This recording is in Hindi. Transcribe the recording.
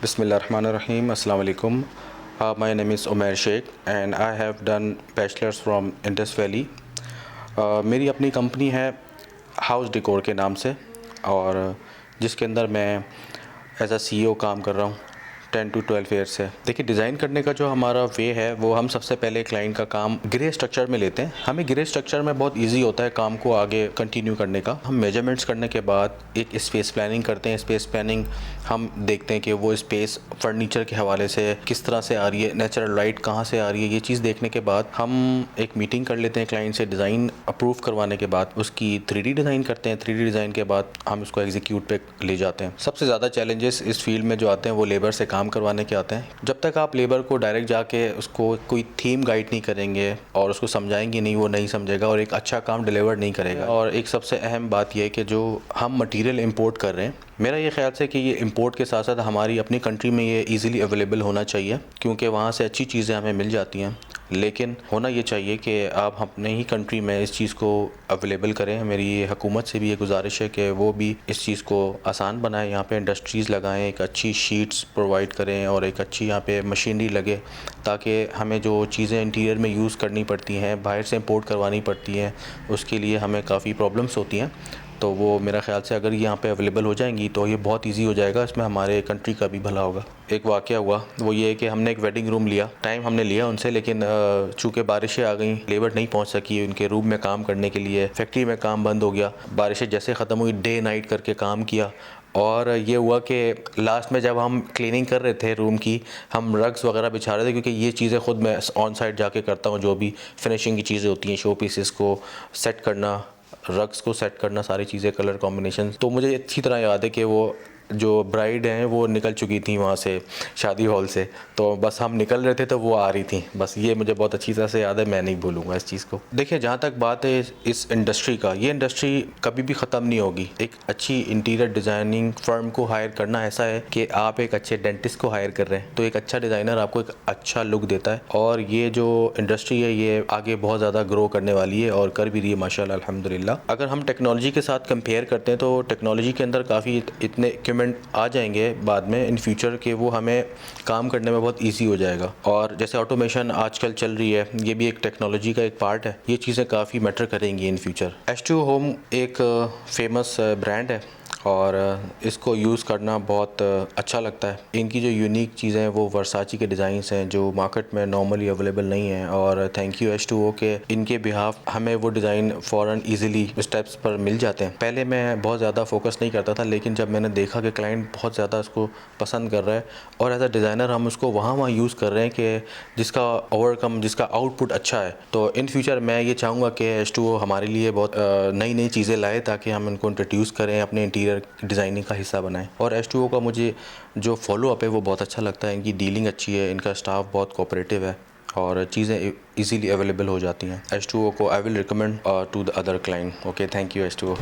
Bismillahirrahmanirrahim. Assalamu alaikum. My name is Umair Sheikh and I have done bachelor's from Indus Valley. मेरी अपनी कंपनी है हाउस डेकोर के नाम से और जिसके अंदर मैं एज अ CEO काम कर रहा हूँ 10 to 12 ईयर से। देखिए, डिज़ाइन करने का जो हमारा वे है वो हम सबसे पहले क्लाइंट का काम ग्रे स्ट्रक्चर में लेते हैं। हमें ग्रे स्ट्रक्चर में बहुत इजी होता है काम को आगे कंटिन्यू करने का। हम मेजरमेंट्स करने के बाद एक स्पेस प्लानिंग करते हैं। स्पेस प्लानिंग हम देखते हैं कि वो स्पेस फर्नीचर के हवाले से किस तरह से आ रही है, नेचुरल लाइट कहाँ से आ रही है। ये चीज़ देखने के बाद हम एक मीटिंग कर लेते हैं क्लाइंट से। डिज़ाइन अप्रूव करवाने के बाद उसकी 3D डिज़ाइन करते हैं। 3D डिज़ाइन के बाद हम उसको एग्जीक्यूट पे ले जाते हैं। सबसे ज़्यादा चैलेंजेस इस फील्ड में जो आते हैं वो लेबर से काम करवाने के आते हैं। जब तक आप लेबर को डायरेक्ट जाके उसको कोई थीम गाइड नहीं करेंगे और उसको समझाएंगे नहीं, वो नहीं समझेगा और एक अच्छा काम डिलीवर नहीं करेगा। और एक सबसे अहम बात यह है कि जो हम मटेरियल इंपोर्ट कर रहे हैं, मेरा ये ख्याल से कि ये इंपोर्ट के साथ साथ हमारी अपनी कंट्री में ये इजीली अवेलेबल होना चाहिए, क्योंकि वहाँ से अच्छी चीज़ें हमें मिल जाती हैं। लेकिन होना ये चाहिए कि आप अपने ही कंट्री में इस चीज़ को अवेलेबल करें। मेरी हुकूमत से भी ये गुजारिश है कि वो भी इस चीज़ को आसान बनाएं। यहाँ पे इंडस्ट्रीज़ लगाएं, एक अच्छी शीट्स प्रोवाइड करें और एक अच्छी यहाँ पे मशीनरी लगे, ताकि हमें जो चीज़ें इंटीरियर में यूज़ करनी पड़ती हैं, बाहर से इंपोर्ट करवानी पड़ती हैं, उसके लिए हमें काफ़ी प्रॉब्लम्स होती हैं। तो वो मेरा ख़्याल से अगर यहाँ पे अवेलेबल हो जाएंगी तो ये बहुत इजी हो जाएगा। इसमें हमारे कंट्री का भी भला होगा। एक वाक़या हुआ, वो ये है कि हमने एक वेडिंग रूम लिया। टाइम हमने लिया उनसे, लेकिन चूँकि बारिशें आ गई, लेबर नहीं पहुँच सकी उनके रूम में काम करने के लिए। फैक्ट्री में काम बंद हो गया। बारिशें जैसे ख़त्म हुई, डे नाइट करके काम किया और ये हुआ कि लास्ट में जब हम क्लीनिंग कर रहे थे रूम की, हम रग्स वगैरह बिछा रहे थे, क्योंकि ये चीज़ें ख़ुद मैं ऑन साइड जाके करता हूँ। जो भी फिनिशिंग की चीज़ें होती हैं, शो पीसेस को सेट करना, रग्स को सेट करना, सारी चीज़ें, कलर कॉम्बिनेशन। तो मुझे अच्छी तरह याद है कि वो जो ब्राइड हैं वो निकल चुकी थी वहाँ से, शादी हॉल से। तो बस हम निकल रहे थे तो वो आ रही थी। बस ये मुझे बहुत अच्छी तरह से याद है, मैं नहीं भूलूंगा इस चीज़ को। देखिए, जहाँ तक बात है इस इंडस्ट्री का, ये इंडस्ट्री कभी भी ख़त्म नहीं होगी। एक अच्छी इंटीरियर डिज़ाइनिंग फर्म को हायर करना ऐसा है कि आप एक अच्छे डेंटिस्ट को हायर कर रहे हैं, तो एक अच्छा डिज़ाइनर आपको एक अच्छा लुक देता है। और ये जो इंडस्ट्री है ये आगे बहुत ज़्यादा ग्रो करने वाली है और कर भी रही है माशाल्लाह, अल्हम्दुलिल्लाह। अगर हम टेक्नोलॉजी के साथ कंपेयर करते हैं तो टेक्नोलॉजी के अंदर काफ़ी इतने इक्विपमेंट आ जाएंगे बाद में इन फ्यूचर के, वो हमें काम करने में बहुत इजी हो जाएगा। और जैसे ऑटोमेशन आजकल चल रही है, ये भी एक टेक्नोलॉजी का एक पार्ट है। ये चीज़ें काफ़ी मैटर करेंगी इन फ्यूचर। H2O होम एक फेमस ब्रांड है और इसको यूज़ करना बहुत अच्छा लगता है। इनकी जो यूनिक चीज़ें हैं वो वर्साची के डिज़ाइंस हैं जो मार्केट में नॉर्मली अवेलेबल नहीं हैं। और थैंक यू H2O के इनके बिहाफ हमें वो डिज़ाइन फ़ौरन इजीली स्टेप्स पर मिल जाते हैं। पहले मैं बहुत ज़्यादा फोकस नहीं करता था, लेकिन जब मैंने देखा कि क्लाइंट बहुत ज़्यादा इसको पसंद कर रहा है और एज अ डिज़ाइनर हम उसको वहाँ यूज़ कर रहे हैं कि जिसका आउटपुट अच्छा है, तो इन फ्यूचर मैं ये चाहूँगा कि H2O हमारे लिए बहुत नई नई चीज़ें लाए, ताकि हम इनको इंट्रोड्यूस करें, अपने इंटीरियर डिज़ाइनिंग का हिस्सा बनाएं। और H2O का मुझे जो फॉलो अप है वो बहुत अच्छा लगता है। इनकी डीलिंग अच्छी है, इनका स्टाफ बहुत कोऑपरेटिव है और चीज़ें इजीली अवेलेबल हो जाती हैं। H2O को I will recommend to the other client. Okay, thank you H2O।